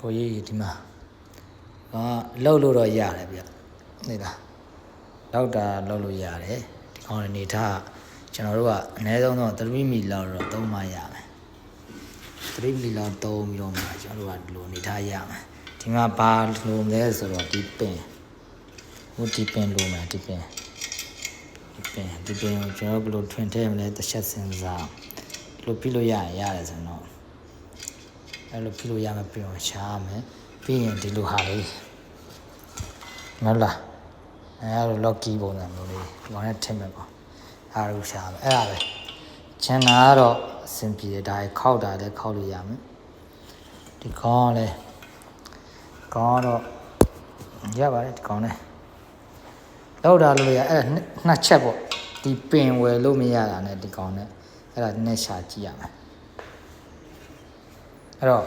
ကိုကြီးဒီမှာလှုပ်လို့တော့ရတယ်ဗျနေလားလောက်တာလှုပ်လို့ရတယ်ဒီကောင်နေထားကျွန်တော်တို့ကအနည်းဆုံးတော့3မီလောက်တော့သုံးမှရမယ်3မီလောက်သုံးပြီးတော့မှကျွန်တော်တို့ကဒီလိုနေထားရမယ်ဒီမှာဘာလိုလဲဆိုတော့ဒီပင်ဟိုဒီပင်လိုမယ်ဒီပင်ကိုကျွန်တော်ဘယ်လိုထွင်ထည့်မလဲတစ်ချက်စဉ်းစားလို့ပြလို့ရတယ်ဆိုတော့အဲ့လိုပြလို့ရမယ်ပြင်ရှားမယ်ပြီးရင်ဒီလိုဟာလေးမဟုတ်လားအဲ့လို lucky ပုံစံမျိုးလေးဒီကောင်နဲ့ထည့်မယ်ပေါ့အားလို့ရှားမယ်အဲ့ဒါပဲချန်နာကတော့အဆင်ပြေတယ်ဒါခောက်တာလည်းခောက်လို့ရမယ်ဒီကောင်လည်းကောင်းတော့ရပါတယ်ဒီကောင်နဲ့လောက်တာလို့ရအဲ့နှစ်ချက်ပေါ့ဒီပင်ဝယ်လို့မရတာနဲ့ဒီကောင်နဲ့အဲ့ဒါနည်းရှာကြည့်ရမယ်အဲ့တော့